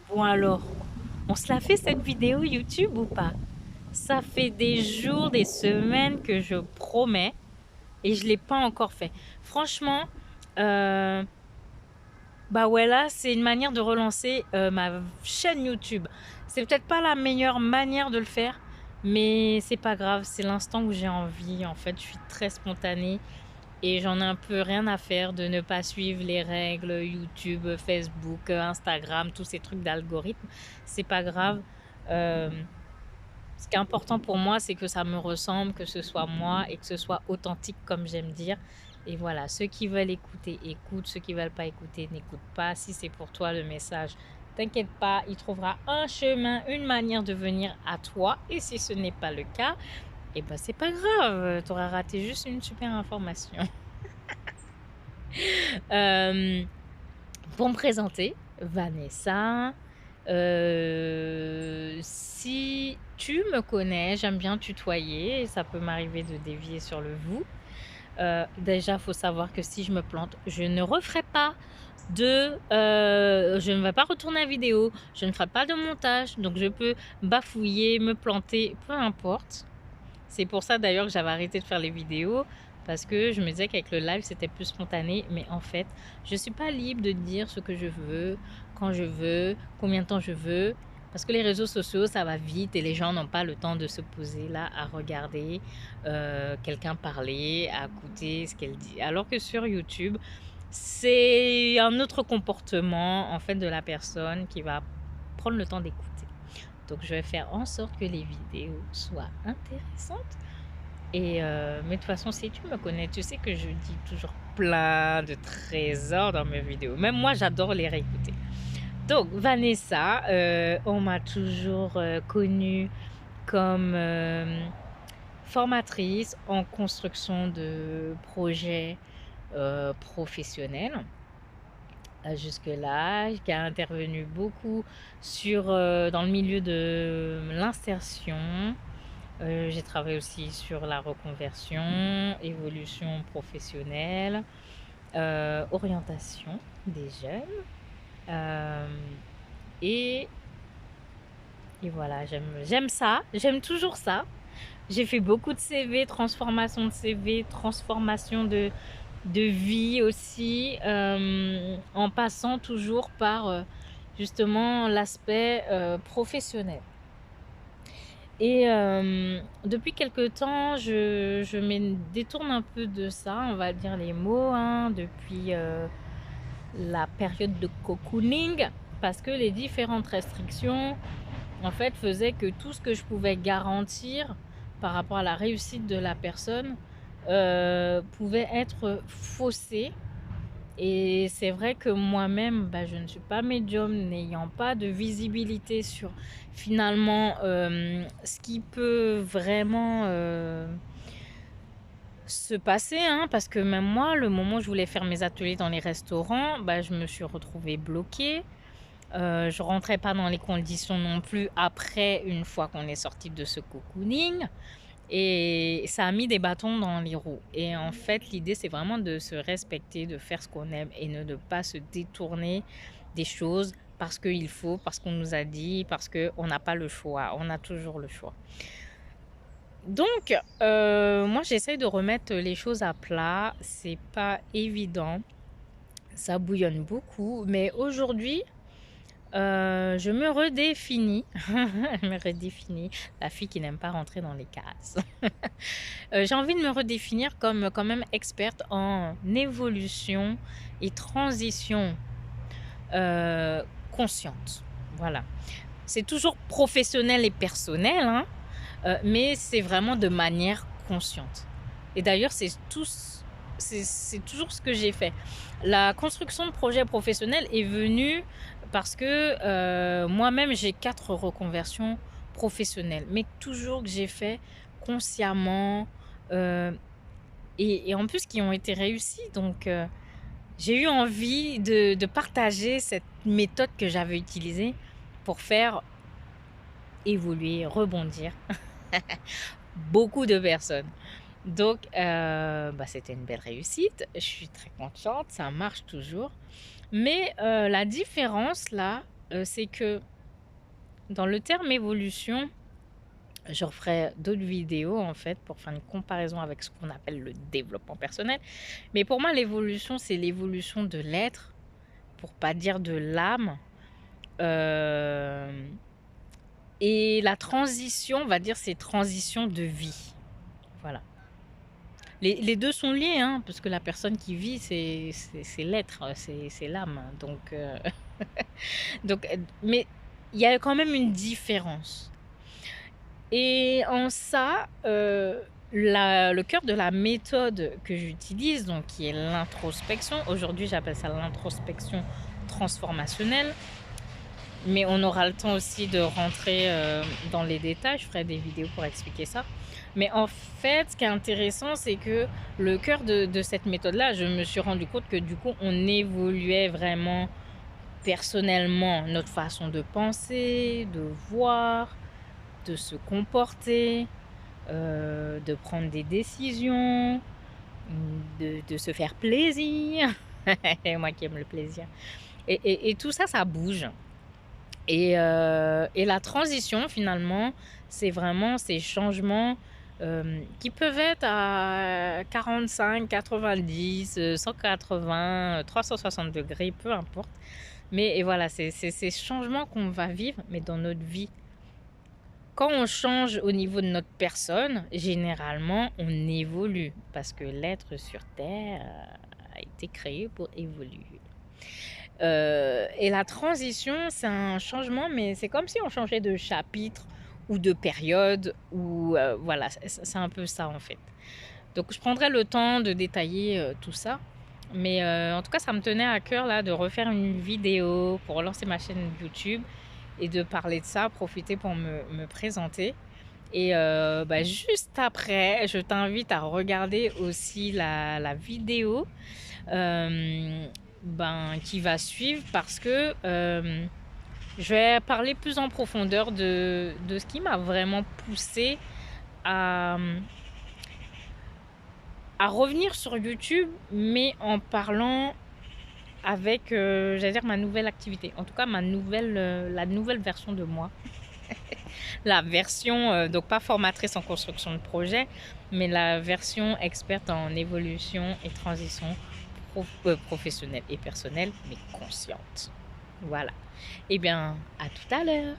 Bon alors, on se la fait cette vidéo YouTube ou pas? Ça fait des jours, des semaines que je promets et je l'ai pas encore fait. Franchement, euh, bah ouais là, c'est une manière de relancer ma chaîne YouTube. C'est peut-être pas la meilleure manière de le faire, mais c'est pas grave. C'est l'instant où j'ai envie. En fait, je suis très spontanée et j'en ai un peu rien à faire de ne pas suivre les règles YouTube, Facebook, Instagram, tous ces trucs d'algorithme. C'est pas grave. Euh, Ce qui est important pour moi, c'est que ça me ressemble, que ce soit moi et que ce soit authentique, comme j'aime dire. Et voilà, ceux qui veulent écouter, écoutent. Ceux qui veulent pas écouter, n'écoutent pas. Si c'est pour toi le message, t'inquiète pas, il trouvera un chemin, une manière de venir à toi. Et si ce n'est pas le cas, eh ben c'est pas grave, tu auras raté juste une super information. Euh, pour me présenter, Vanessa. Si tu me connais, j'aime bien tutoyer, et ça peut m'arriver de dévier sur le vous. Déjà, faut savoir que si je me plante, je ne referai pas je ne vais pas retourner la vidéo, je ne ferai pas de montage, donc je peux bafouiller, me planter, peu importe. C'est pour ça d'ailleurs que j'avais arrêté de faire les vidéos parce que je me disais qu'avec le live c'était plus spontané, mais en fait je suis pas libre de dire ce que je veux, quand je veux, combien de temps je veux, parce que les réseaux sociaux ça va vite et les gens n'ont pas le temps de se poser là à regarder quelqu'un parler, à écouter ce qu'elle dit. Alors que sur YouTube c'est un autre comportement en fait de la personne qui va prendre le temps d'écouter. Donc je vais faire en sorte que les vidéos soient intéressantes. Mais de toute façon, si tu me connais, tu sais que je dis toujours plein de trésors dans mes vidéos. Même moi, j'adore les réécouter. Donc Vanessa, on m'a toujours connue comme formatrice en construction de projets professionnels. Jusque-là, qui a intervenu beaucoup dans le milieu de l'insertion. J'ai travaillé aussi sur la reconversion, évolution professionnelle, orientation des jeunes. Euh, et, et voilà, j'aime ça, j'aime toujours ça. J'ai fait beaucoup de CV, transformation de CV, transformation de vie aussi, en passant toujours par justement l'aspect professionnel. Et depuis quelque temps, je me détourne un peu de ça, on va dire les mots, hein, depuis la période de cocooning, parce que les différentes restrictions, en fait, faisaient que tout ce que je pouvais garantir par rapport à la réussite de la personne pouvait être faussé. Et c'est vrai que moi-même, je ne suis pas médium, n'ayant pas de visibilité sur finalement ce qui peut vraiment se passer, hein, parce que même moi, le moment où je voulais faire mes ateliers dans les restaurants, je me suis retrouvée bloquée. Je rentrais pas dans les conditions non plus après, une fois qu'on est sorti de ce cocooning. Et ça a mis des bâtons dans les roues. Et en fait, l'idée, c'est vraiment de se respecter, de faire ce qu'on aime et ne pas se détourner des choses parce qu'il faut, parce qu'on nous a dit, parce qu'on n'a pas le choix. On a toujours le choix. Donc, moi, j'essaye de remettre les choses à plat. C'est pas évident. Ça bouillonne beaucoup. Mais aujourd'hui, je me redéfinis. Je me redéfinis. La fille qui n'aime pas rentrer dans les cases. J'ai envie de me redéfinir comme quand même experte en évolution et transition consciente. Voilà. C'est toujours professionnel et personnel, hein, mais c'est vraiment de manière consciente. Et d'ailleurs, c'est toujours ce que j'ai fait. La construction de projets professionnels est venue parce que moi-même, j'ai 4 reconversions professionnelles, mais toujours que j'ai fait consciemment et en plus qui ont été réussies. Donc, j'ai eu envie de partager cette méthode que j'avais utilisée pour faire évoluer, rebondir beaucoup de personnes. Donc, c'était une belle réussite. Je suis très contente, ça marche toujours. Mais la différence là, c'est que dans le terme évolution, je referai d'autres vidéos en fait pour faire une comparaison avec ce qu'on appelle le développement personnel. Mais pour moi, l'évolution, c'est l'évolution de l'être, pour pas dire de l'âme. Et la transition, on va dire, c'est transition de vie. Voilà. Les deux sont liés, hein, parce que la personne qui vit, c'est l'être, c'est l'âme. Donc, mais il y a quand même une différence. Et en ça, le cœur de la méthode que j'utilise, donc qui est l'introspection, aujourd'hui j'appelle ça l'introspection transformationnelle, mais on aura le temps aussi de rentrer dans les détails, je ferai des vidéos pour expliquer ça. Mais en fait, ce qui est intéressant, c'est que le cœur de cette méthode-là, je me suis rendu compte que du coup, on évoluait vraiment personnellement notre façon de penser, de voir, de se comporter, de prendre des décisions, de se faire plaisir. Moi qui aime le plaisir. Et tout ça, ça bouge. Et la transition, finalement, c'est vraiment ces changements qui peuvent être à 45, 90, 180, 360 degrés, peu importe. Mais et voilà, c'est ces changements qu'on va vivre, mais dans notre vie. Quand on change au niveau de notre personne, généralement, on évolue parce que l'être sur Terre a été créé pour évoluer. Et la transition, c'est un changement, mais c'est comme si on changeait de chapitre ou de période, ou voilà, c'est un peu ça en fait. Donc je prendrai le temps de détailler tout ça. Mais en tout cas, ça me tenait à cœur là de refaire une vidéo pour relancer ma chaîne YouTube et de parler de ça, profiter pour me présenter. Et juste après, je t'invite à regarder aussi la vidéo qui va suivre, parce que je vais parler plus en profondeur de ce qui m'a vraiment poussé à revenir sur YouTube, mais en parlant avec, j'allais dire, ma nouvelle activité. En tout cas, la nouvelle version de moi. La version, donc pas formatrice en construction de projet, mais la version experte en évolution et transition professionnelle et personnelle, mais consciente. Voilà. Eh bien, à tout à l'heure.